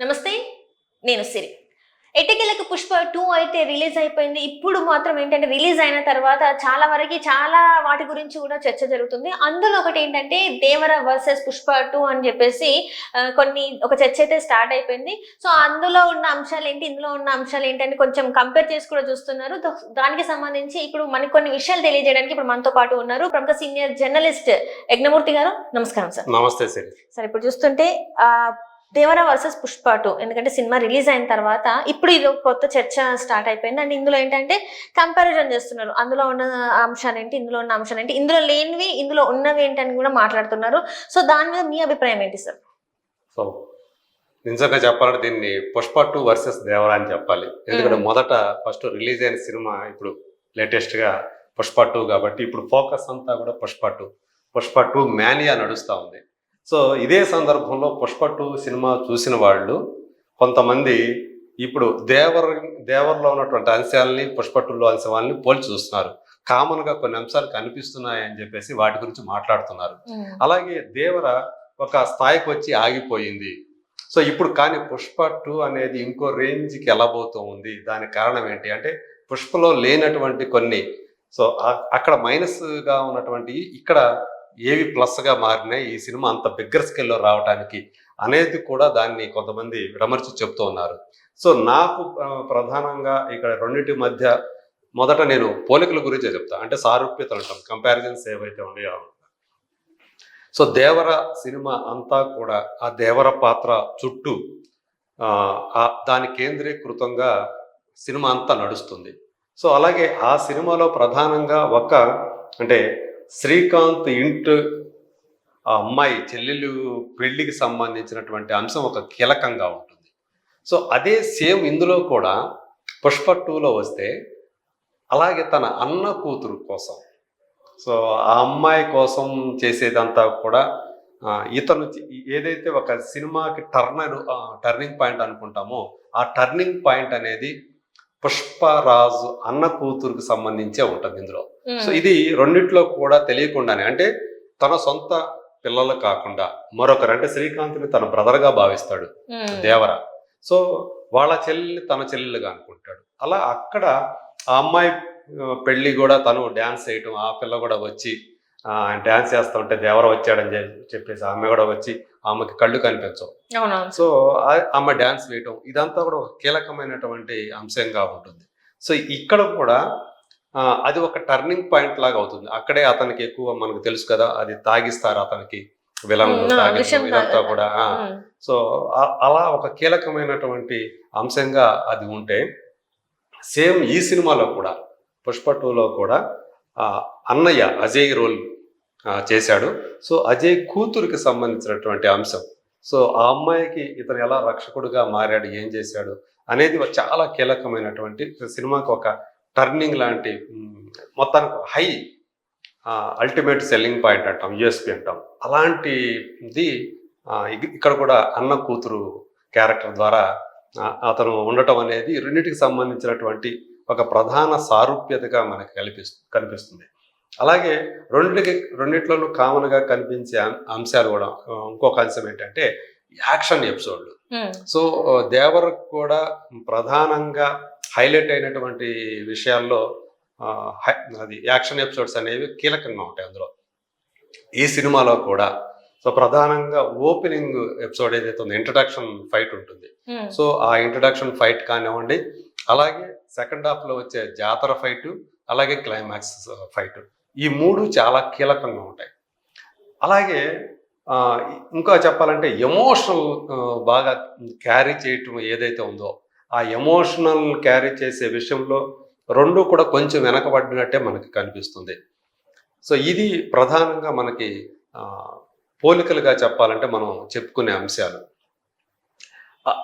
నమస్తే. నేను సిరి. ఎట్టకేలకు 'పుష్ప 2' అయితే రిలీజ్ అయిపోయింది. ఇప్పుడు మాత్రం ఏంటంటే రిలీజ్ అయిన తర్వాత చాలా వరకి చాలా వాటి గురించి కూడా చర్చ జరుగుతుంది. అందులో ఒకటేంటంటే 'దేవర వర్సెస్ పుష్ప 2' అని చెప్పేసి ఒక చర్చ అయితే స్టార్ట్ అయిపోయింది. సో, అందులో ఉన్న అంశాలేంటి, ఇందులో ఉన్న అంశాలేంటి అని కొంచెం కంపేర్ చేసి కూడా చూస్తున్నారు. దానికి సంబంధించి ఇప్పుడు మనకు కొన్ని విషయాలు తెలియజేయడానికి ఇప్పుడు మనతో పాటు ఉన్నారు ప్రముఖ సీనియర్ జర్నలిస్ట్ యజ్ఞమూర్తి గారు. నమస్కారం సార్. నమస్తే సిరి. సార్, ఇప్పుడు చూస్తుంటే 'దేవర వర్సెస్ పుష్ప 2' ఎందుకంటే సినిమా రిలీజ్ అయిన తర్వాత ఇప్పుడు ఇది ఒక కొత్త చర్చ స్టార్ట్ అయిపోయింది. అండ్ ఇందులో ఏంటంటే కంపారిజన్ చేస్తున్నారు. అందులో ఉన్న అంశాలేంటి, ఇందులో ఉన్న అంశాలేంటి, ఇందులో లేనివి ఇందులో ఉన్నవి ఏంటి అని కూడా మాట్లాడుతున్నారు. సో, దాని మీద మీ అభిప్రాయం ఏంటి సార్? సో నిజంగా చెప్పాలంటే దీన్ని 'పుష్ప 2' వర్సెస్ 'దేవర' అని చెప్పాలి. ఎందుకంటే ఫస్ట్ రిలీజ్ అయిన సినిమా ఇప్పుడు లేటెస్ట్గా 'పుష్ప 2' కాబట్టి ఇప్పుడు ఫోకస్ అంతా కూడా 'పుష్ప 2'. 'పుష్ప 2' మేనియా నడుస్తూ ఉంది. సో ఇదే సందర్భంలో 'పుష్ప 2' సినిమా చూసిన వాళ్ళు కొంతమంది ఇప్పుడు దేవర్లో ఉన్నటువంటి అంశాలని 'పుష్ప 2'లో అంశాలని పోల్చి చూస్తున్నారు. కామన్గా కొన్ని అంశాలు కనిపిస్తున్నాయి అని చెప్పేసి వాటి గురించి మాట్లాడుతున్నారు. అలాగే 'దేవర' ఒక స్థాయికి వచ్చి ఆగిపోయింది. సో ఇప్పుడు కానీ 'పుష్ప 2' అనేది ఇంకో రేంజ్కి వెళ్ళబోతూ ఉంది. దానికి కారణం ఏంటి అంటే 'పుష్పలో' లేనటువంటి కొన్ని, సో అక్కడ మైనస్గా ఉన్నటువంటి ఇక్కడ ఏవి ప్లస్గా మారినాయి ఈ సినిమా అంత బిగ్గర్ స్కేల్లో రావడానికి అనేది కూడా దాన్ని కొంతమంది విమర్శించి చెప్తూ ఉన్నారు. సో నాకు ప్రధానంగా ఇక్కడ రెండింటి మధ్య మొదట నేను పోలికల గురించే చెప్తా. అంటే సారూప్యతలు అంటాం, కంపారిజన్స్ ఏవైతే ఉన్నాయో. సో 'దేవర' సినిమా అంతా కూడా ఆ దేవర పాత్ర చుట్టూ దాని కేంద్రీకృతంగా సినిమా అంతా నడుస్తుంది. సో అలాగే ఆ సినిమాలో ప్రధానంగా అంటే శ్రీకాంత్ ఆ అమ్మాయి చెల్లెలు పెళ్లికి సంబంధించినటువంటి అంశం ఒక కీలకంగా ఉంటుంది. సో అదే సేమ్ ఇందులో కూడా 'పుష్ప 2'లో వస్తే అలాగే తన అన్న కూతురు కోసం, సో ఆ అమ్మాయి కోసం చేసేదంతా కూడా ఇతను ఏదైతే ఒక సినిమాకి టర్నింగ్ పాయింట్ అనుకుంటామో ఆ టర్నింగ్ పాయింట్ అనేది పుష్పరాజు అన్న కూతురుకు సంబంధించే ఉంటుంది ఇందులో. సో ఇది రెండిట్లో కూడా తెలియకుండానే, అంటే తన సొంత పిల్లలు కాకుండా మరొకరు, అంటే శ్రీకాంత్ని తన బ్రదర్గా భావిస్తాడు 'దేవర'. సో వాళ్ళ చెల్లెల్ని తన చెల్లెలుగా అనుకుంటాడు. అలా అక్కడ ఆ అమ్మాయి పెళ్లి కూడా తను డ్యాన్స్ చేయటం, ఆ పిల్ల కూడా వచ్చి డ్యాన్స్ చేస్తూ ఉంటే 'దేవర' వచ్చాడని చెప్పేసి ఆమె కూడా వచ్చి ఆమెకి కళ్ళు కనిపించవు. సో ఆమె డ్యాన్స్ వేయటం ఇదంతా కూడా ఒక కీలకమైనటువంటి అంశంగా ఉంటుంది. సో ఇక్కడ కూడా అది ఒక టర్నింగ్ పాయింట్ లాగా అవుతుంది. అక్కడే అతనికి ఎక్కువ మనకు తెలుసు కదా, అది తాగిస్తారు అతనికి, విలన్లు తాగించడం ఇదంతా కూడా. సో అలా ఒక కీలకమైనటువంటి అంశంగా అది ఉంటే, సేమ్ ఈ సినిమాలో కూడా 'పుష్ప 2'లో కూడా అన్నయ్య అజయ్ రోల్ చేశాడు. సో అజయ్ కూతురికి సంబంధించినటువంటి అంశం, సో ఆ అమ్మాయికి ఇతను ఎలా రక్షకుడుగా మారాడు, ఏం చేశాడు అనేది చాలా కీలకమైనటువంటి సినిమాకి ఒక టర్నింగ్ లాంటి, మొత్తానికి అల్టిమేట్ సెల్లింగ్ పాయింట్ అంటాం, యూఎస్పీ అంటాం. అలాంటిది ఇక్కడ కూడా అన్న కూతురు క్యారెక్టర్ ద్వారా అతను ఉండటం అనేది రెండింటికి సంబంధించినటువంటి ఒక ప్రధాన సారూప్యతగా మనకి కనిపిస్తుంది. అలాగే రెండిట్లోనూ కామన్గా కనిపించే అంశాలు కూడా, ఇంకొక అంశం ఏంటంటే యాక్షన్ ఎపిసోడ్లు. సో 'దేవర' కూడా ప్రధానంగా హైలైట్ అయినటువంటి విషయాల్లో అది యాక్షన్ ఎపిసోడ్స్ అనేవి కీలకంగా ఉంటాయి అందులో. ఈ సినిమాలో కూడా సో ప్రధానంగా ఓపెనింగ్ ఎపిసోడ్ ఏదైతే ఉందో, ఇంట్రడక్షన్ ఫైట్ ఉంటుంది. సో ఆ ఇంట్రడక్షన్ ఫైట్ కానివ్వండి, అలాగే సెకండ్ హాఫ్లో వచ్చే జాతర ఫైటు, అలాగే క్లైమాక్స్ ఫైట్, ఈ మూడు చాలా కీలకంగా ఉంటాయి. అలాగే ఇంకా చెప్పాలంటే ఎమోషనల్ బాగా క్యారీ చేయటం ఏదైతే ఉందో, ఆ ఎమోషనల్ క్యారీ చేసే విషయంలో రెండు కూడా కొంచెం వెనకబడినట్టే మనకి కనిపిస్తుంది. సో ఇది ప్రధానంగా మనకి పోలికలుగా చెప్పాలంటే మనం చెప్పుకునే అంశాలు.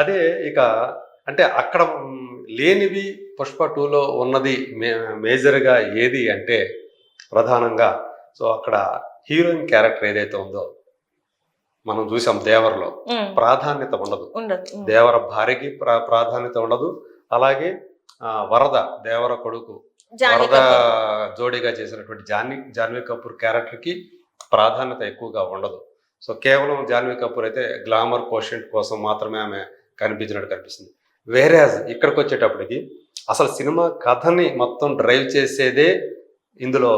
అదే ఇక అంటే అక్కడ లేనివి 'పుష్ప 2'లో ఉన్నది మేజర్గా ఏది అంటే ప్రధానంగా, సో అక్కడ హీరోయిన్ క్యారెక్టర్ ఏదైతే ఉందో మనం చూసాం 'దేవర'లో ప్రాధాన్యత ఉండదు. 'దేవర' భార్యకి ప్రాధాన్యత ఉండదు. అలాగే వరద, 'దేవర' కొడుకు వరద జోడీగా చేసినటువంటి జాన్వీ కపూర్ క్యారెక్టర్కి ప్రాధాన్యత ఎక్కువగా ఉండదు. సో కేవలం జాన్వీ కపూర్ అయితే గ్లామర్ కోషెంట్ కోసం మాత్రమే ఆమె కనిపించినట్టు కనిపిస్తుంది. వేరే ఇక్కడికి వచ్చేటప్పటికి అసలు సినిమా కథని మొత్తం డ్రైవ్ చేసేదే ఇందులో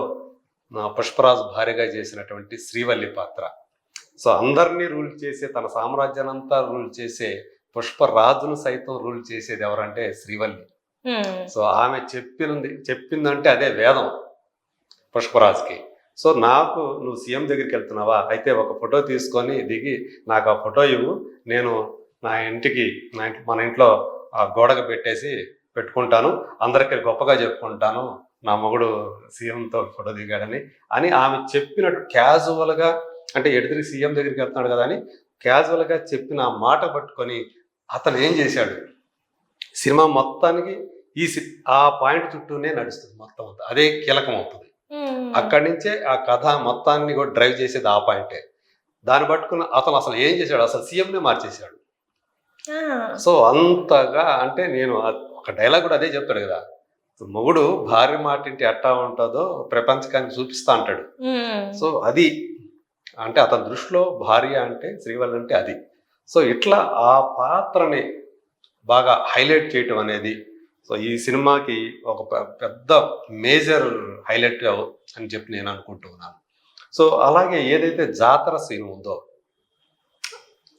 పుష్పరాజు భార్యగా చేసినటువంటి శ్రీవల్లి పాత్ర. సో అందరినీ రూల్ చేసే, తన సామ్రాజ్యాన్ని అంతా రూల్ చేసే పుష్పరాజును సైతం రూల్ చేసేది ఎవరంటే శ్రీవల్లి. సో ఆమె చెప్పిందంటే అదే వేదం పుష్పరాజుకి. సో నాకు నువ్వు సీఎం దగ్గరికి వెళ్తున్నావా, అయితే ఒక ఫోటో తీసుకొని దిగి నాకు ఆ ఫోటో ఇవ్వు, నేను నా ఇంటికి మన ఇంట్లో ఆ గోడకు పెట్టుకుంటాను, అందరికీ గొప్పగా చెప్పుకుంటాను నా మొగుడు సీఎంతో ఫోటో దిగాడని ఆమె చెప్పినట్టు క్యాజువల్గా, అంటే ఎదురు సీఎం దగ్గరికి వెళ్తున్నాడు కదా అని క్యాజువల్గా చెప్పిన ఆ మాట పట్టుకొని అతను ఏం చేశాడు, సినిమా మొత్తానికి ఆ పాయింట్ చుట్టూనే నడుస్తుంది మొత్తం అంతా, అదే కీలకం అవుతుంది. అక్కడి నుంచే ఆ కథ మొత్తాన్ని కూడా డ్రైవ్ చేసేది ఆ పాయింటే. దాన్ని పట్టుకున్న అతను అసలు ఏం చేశాడు, అసలు సీఎంనే మార్చేశాడు. సో అంతగా అంటే నేను ఒక డైలాగ్ కూడా అదే చెప్తాడు కదా, మొగుడు భార్య మాట ఇంటి ఎట్టా ఉంటుందో ప్రపంచకానికి చూపిస్తా అంటాడు. సో అది అంటే అతని దృష్టిలో భార్య అంటే శ్రీవల్లి అంటే అది. సో ఇట్లా ఆ పాత్రని బాగా హైలైట్ చేయటం అనేది సో ఈ సినిమాకి ఒక పెద్ద మేజర్ హైలైట్ అని చెప్పి నేను అనుకుంటున్నాను. సో అలాగే ఏదైతే జాతర సీన్ ఉందో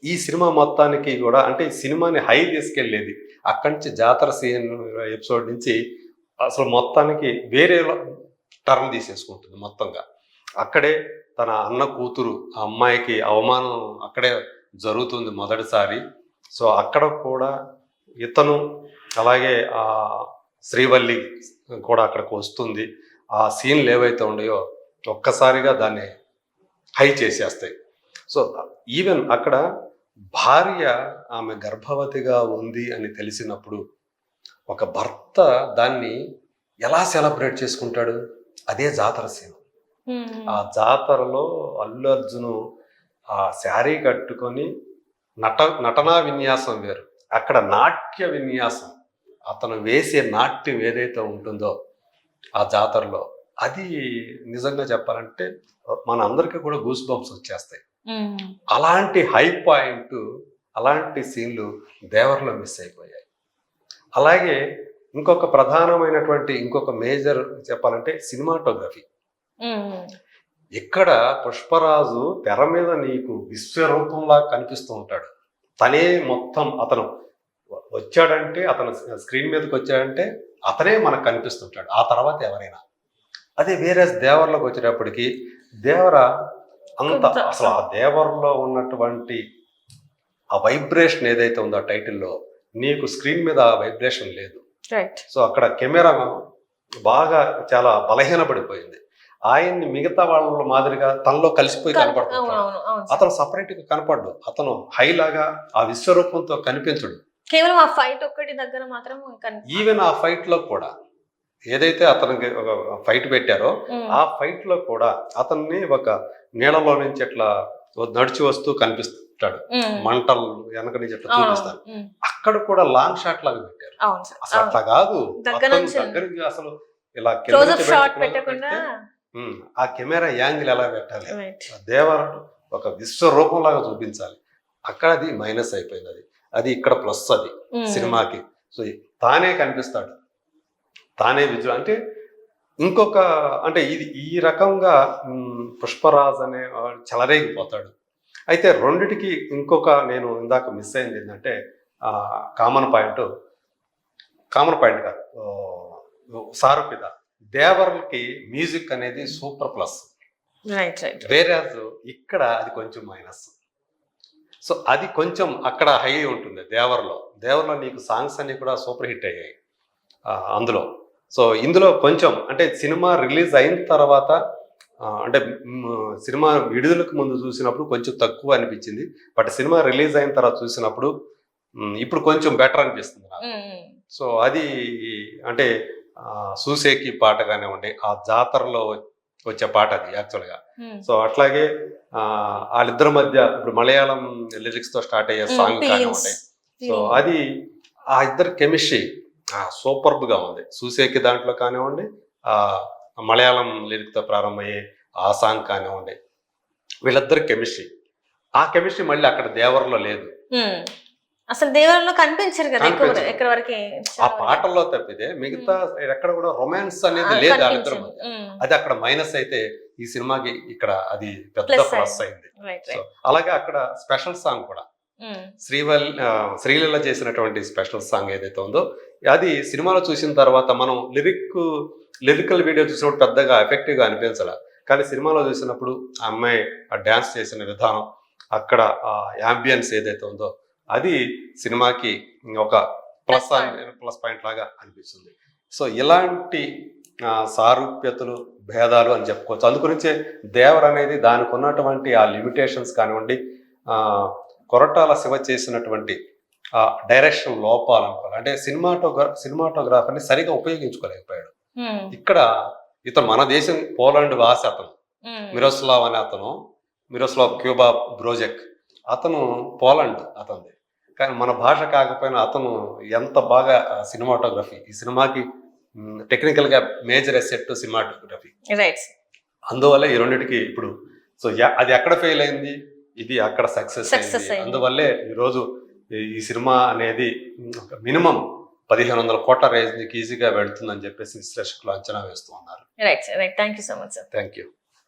ఈ సినిమా మొత్తానికి కూడా అంటే ఈ సినిమాని హై తీసుకెళ్ళేది అక్కడి నుంచి జాతర సీన్ ఎపిసోడ్ నుంచి అసలు మొత్తానికి వేరే టర్న్ తీసేసుకుంటుంది మొత్తంగా. అక్కడే తన అన్న కూతురు ఆ అమ్మాయికి అవమానం అక్కడే జరుగుతుంది మొదటిసారి. సో అక్కడ కూడా ఇతను అలాగే ఆ శ్రీవల్లి కూడా అక్కడికి వస్తుంది. ఆ సీన్లు ఏవైతే ఉన్నాయో ఒక్కసారిగా దాన్ని హై చేసేస్తాయి. సో ఈవెన్ అక్కడ భార్య ఆమె గర్భవతిగా ఉంది అని తెలిసినప్పుడు ఒక భర్త దాన్ని ఎలా సెలబ్రేట్ చేసుకుంటాడు, అదే జాతర సీన్. ఆ జాతరలో అల్లు అర్జును ఆ శారీ కట్టుకొని నటనా విన్యాసం వేరు, అక్కడ నాట్య విన్యాసం, అతను వేసే నాట్యం ఏదైతే ఉంటుందో ఆ జాతరలో అది నిజంగా చెప్పాలంటే మన అందరికీ కూడా గూస్ బంప్స్ వచ్చేస్తాయి. అలాంటి హై పాయింట్, అలాంటి సీన్లు దేవర్లో మిస్ అయిపోయాయి. అలాగే ఇంకొక ప్రధానమైనటువంటి ఇంకొక మేజర్ చెప్పాలంటే సినిమాటోగ్రఫీ. ఇక్కడ పుష్పరాజు తెర మీద నీకు విశ్వరూపంలా కనిపిస్తూ ఉంటాడు. తనే మొత్తం, అతను వచ్చాడంటే అతను స్క్రీన్ మీదకి వచ్చాడంటే అతనే మనకు కనిపిస్తుంటాడు, ఆ తర్వాత ఎవరైనా. అదే వేరే దేవర్లోకి వచ్చేటప్పటికి దేవర అంత అసలు ఆ దేవర్లో ఉన్నటువంటి ఆ వైబ్రేషన్ ఏదైతే ఉందో ఆ టైటిల్లో నీకు స్క్రీన్ మీద ఆ వైబ్రేషన్ లేదు. సో అక్కడ కెమెరా బాగా చాలా బలహీనపడిపోయింది. ఆయన్ని మిగతా వాళ్ళ మాదిరిగా తనలో కలిసిపోయి కనపడుతున్నాడు. అతను సపరేట్ గా కనపడ్డు, అతను హైలాగా ఆ విశ్వరూపంతో కనిపించడు. కేవలం ఆ ఫైట్ ఒక్కటి దగ్గర మాత్రం ఈవెన్ ఆ ఫైట్ లో కూడా ఏదైతే అతనికి ఒక ఫైట్ పెట్టారో ఆ ఫైట్ లో కూడా అతన్ని ఒక నీళ్ళలో నుంచి అట్లా నడిచి వస్తూ కనిపిస్తాడు, మంటలు వెనక నుంచి అట్లా చూపిస్తాడు. అక్కడ కూడా లాంగ్ షాట్ లాగా పెట్టారు. అసలు అట్లా కాదు, దగ్గరికి అసలు ఇలా ఆ కెమెరా యాంగిల్ ఎలా పెట్టాలి, దేవరుడు ఒక విశ్వరూపం లాగా చూపించాలి. అక్కడ అది మైనస్ అయిపోయింది. అది ఇక్కడ ప్లస్ అది సినిమాకి. సో తానే కనిపిస్తాడు, తానే విజువల్ అంటే ఇంకొక అంటే ఇది ఈ రకంగా పుష్పరాజ్ అనే చెలరేగిపోతాడు. అయితే రెండిటికి ఇంకొక నేను ఇందాక మిస్ అయింది ఏంటంటే కామన్ పాయింట్ కాదు, సారూప్యత. దేవర్కి మ్యూజిక్ అనేది సూపర్ ప్లస్, వేరే ఇక్కడ అది కొంచెం మైనస్. సో అది కొంచెం అక్కడ హై ఉంటుంది. దేవర్లో నీకు సాంగ్స్ అన్ని కూడా సూపర్ హిట్ అయ్యాయి అందులో. సో ఇందులో కొంచెం అంటే సినిమా రిలీజ్ అయిన తర్వాత అంటే సినిమా విడుదలకు ముందు చూసినప్పుడు కొంచెం తక్కువ అనిపించింది, బట్ సినిమా రిలీజ్ అయిన తర్వాత చూసినప్పుడు ఇప్పుడు కొంచెం బెటర్ అనిపిస్తుంది నాకు. సో అది అంటే సూసేకి పాట కానివ్వండి, ఆ జాతరలో వచ్చే పాట అది యాక్చువల్గా. సో అట్లాగే వాళ్ళిద్దరి మధ్య ఇప్పుడు మలయాళం లిరిక్స్ తో స్టార్ట్ అయ్యే సాంగ్ కానివ్వండి, సో అది ఆ ఇద్దరు కెమిస్ట్రీ సూపర్బ్ గా ఉంది. సూసేకి దాంట్లో కానివ్వండి, మలయాళం లిరిక్ తో ప్రారంభమయ్యే ఆ సాంగ్ కానివ్వండి, వీళ్ళిద్దరు కెమిస్ట్రీ, ఆ కెమిస్ట్రీ మళ్ళీ అక్కడ దేవర్లో లేదు. అసలు దేవుళ్ళలో కనిపించరు కదా ఎక్కువ కనిపించరు. ఎక్కడ వరకు ఆ పాటల్లో తప్పితే మిగతా ఎక్కడ కూడా రొమాన్స్ అనేది లేదు వాళ్ళిద్దరి మధ్య. అది అక్కడ మైనస్ అయితే ఈ సినిమాకి ఇక్కడ అది పెద్ద Plus ప్లస్ అయింది. అయింది. రైట్ సో అలాగే అక్కడ స్పెషల్ సాంగ్ కూడా శ్రీలీల చేసినటువంటి స్పెషల్ సాంగ్ ఏదైతే ఉందో అది సినిమాలో చూసిన తర్వాత మనం లిరికల్ వీడియో చూసినప్పుడు పెద్దగా ఎఫెక్టివ్ గా అనిపించాల, కానీ సినిమాలో చూసినప్పుడు ఆ అమ్మాయి ఆ డాన్స్ చేసిన విధానం, అక్కడ ఆ యాంబియన్స్ ఏదైతే ఉందో అది సినిమాకి ఒక Plus ప్లస్ పాయింట్ లాగా అనిపిస్తుంది. సో ఇలాంటి సారూప్యతలు భేదాలు అని చెప్పుకోవచ్చు. అందుగురించే దేవర్ అనేది దానికి ఉన్నటువంటి ఆ లిమిటేషన్స్ కానివ్వండి, కొరటాల శివ చేసినటువంటి ఆ డైరెక్షన్ లోపాలు అనుకోవాలి, అంటే సినిమాటోగ్రాఫర్ని సరిగా ఉపయోగించుకోలేకపోయాడు. ఇక్కడ ఇతను మన దేశం పోలాండ్ వాసి అతను మిరోస్లావ్ అనే అతను, మిరోస్లావ్ క్యూబా బ్రోజెక్, అతను పోలాండ్ అతనిది, కానీ మన భాష కాకపోయినా అతను ఎంత బాగా సినిమాటోగ్రఫీ, ఈ సినిమాకి టెక్నికల్ గా మేజర్ ఎసెట్ సినిమాటోగ్రఫీ. రైట్. అందువల్ల ఈ రెండింటికి ఇప్పుడు సో అది ఎక్కడ ఫెయిల్ అయింది, ఇది అక్కడ సక్సెస్ అయింది. అందువల్లే ఈరోజు ఈ సినిమా అనేది మినిమం 1500 కోట్ల రేంజ్ ఈజీగా వెళ్తుందని చెప్పేసి విశ్లేషకులు అంచనా వేస్తూ ఉన్నారు. Right. Thank you so much sir. Thank you.